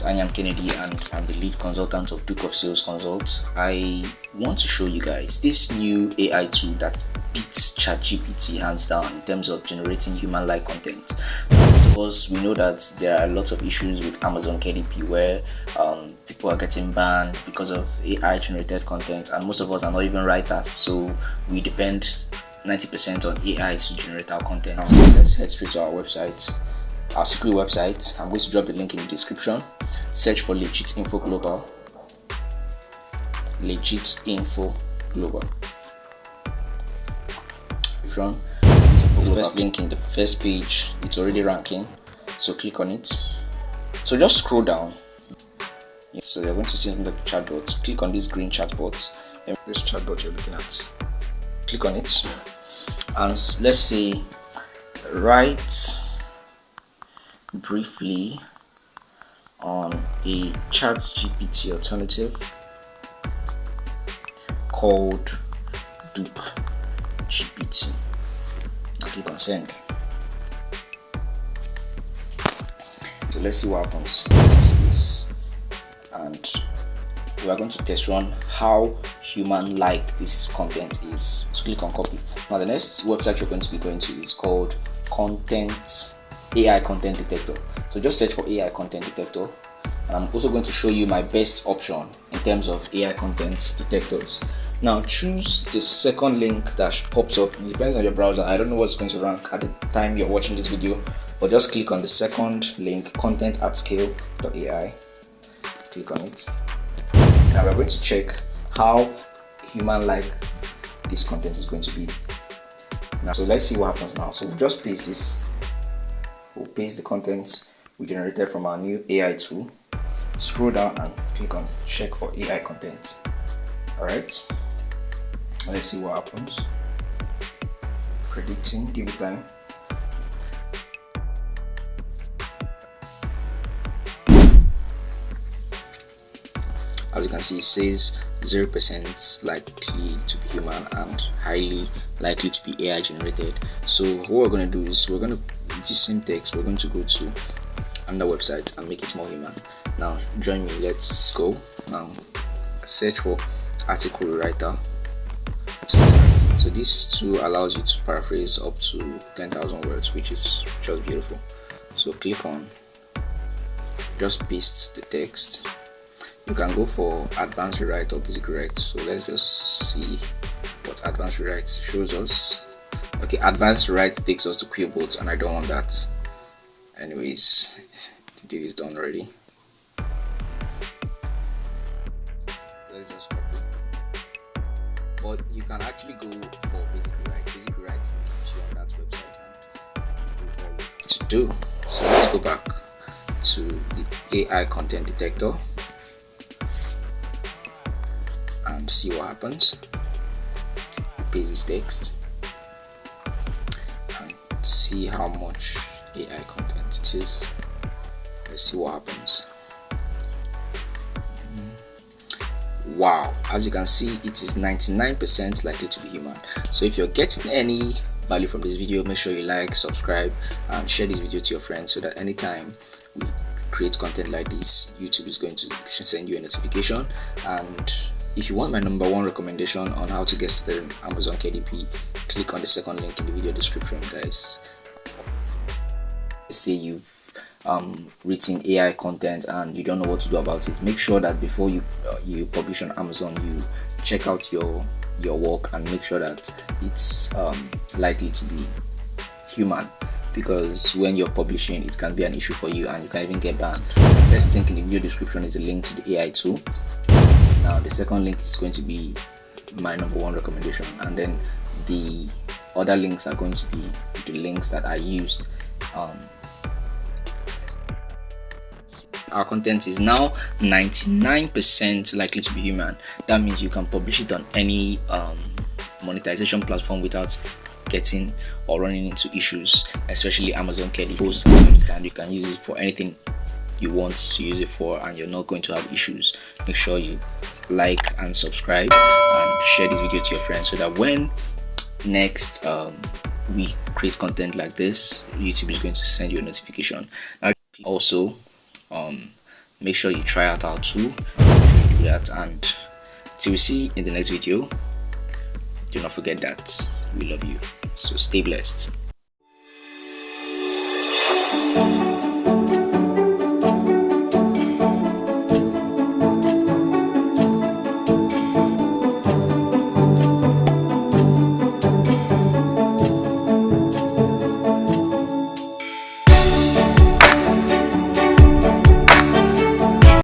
guys, I am Kennedy and I'm the lead consultant of Duke of Sales Consult. I want to show you guys this new AI tool that beats ChatGPT hands down in terms of generating human-like content. Most of us, we know that there are lots of issues with Amazon KDP where people are getting banned because of AI generated content, and most of us are not even writers, so we depend 90% on AI to generate our content. So let's head straight to our website, our secret website. I'm going to drop the link in the description. Search for Legit Info Global. Legit Info Global. The first link in the first page, it's already ranking, so click on it. So just scroll down. So you're going to see the chatbot. Click on this green chatbot. This chatbot you're looking at. Click on it, and let's say write briefly on a ChatGPT alternative called DukeGpt. Click on send. So let's see what happens. And we are going to test run how human-like this content is. So click on copy. Now the next website you're going to be going to is called AI Content Detector. So just search for AI Content Detector, and I'm also going to show you my best option in terms of AI content detectors. Now choose the second link that pops up. It depends on your browser. I don't know what's going to rank at the time you're watching this video, but just click on the second link, content@scale.ai. Click on it. Now we're going to check how human-like this content is going to be. Now, so let's see what happens now. So we'll just paste this. We'll paste the contents we generated from our new AI tool. Scroll down and click on check for AI content. Alright. Let's see what happens. Predicting, give it time. As you can see, it says 0% likely to be human and highly likely to be AI generated. So what we're going to do is we're going to, with this same text, we're going to go to another website and make it more human. Now join me, let's go. Now search for article writer. So this tool allows you to paraphrase up to 10,000 words, which is just beautiful. So click on, just paste the text. You can go for advanced rewrite or basic rewrite. So let's just see what advanced rewrite shows us. Okay, advanced rewrite takes us to QuickBooks, and I don't want that. Anyways, the deal is done already. Let's just copy. But you can actually go for basic rewrite. Basic rewrite keeps you on that website and do all you have to do. So let's go back to the AI content detector and see what happens. Paste this text and see how much AI content it is. Let's see what happens. Wow, as you can see, it is 99% likely to be human. So if you're getting any value from this video, make sure you like, subscribe, and share this video to your friends so that anytime we create content like this, YouTube is going to send you a notification. And if you want my #1 recommendation on how to get started in Amazon KDP, click on the second link in the video description, guys. Let's say you've written AI content and you don't know what to do about it. Make sure that before you publish on Amazon, you check out your work and make sure that it's likely to be human, because when you're publishing, it can be an issue for you and you can even get banned. The first link in the video description is a link to the AI tool. Now the second link is going to be my #1 recommendation, and then the other links are going to be the links that I used. Our content is now 99% likely to be human. That means you can publish it on any monetization platform without getting or running into issues, especially Amazon KDP. You can use it for anything you want to use it for and you're not going to have issues. Make sure you like and subscribe and share this video to your friends so that when next we create content like this, YouTube is going to send you a notification. Now also make sure you try out our tool. Make sure you do that, and till we see in the next video, do not forget that we love you. So stay blessed.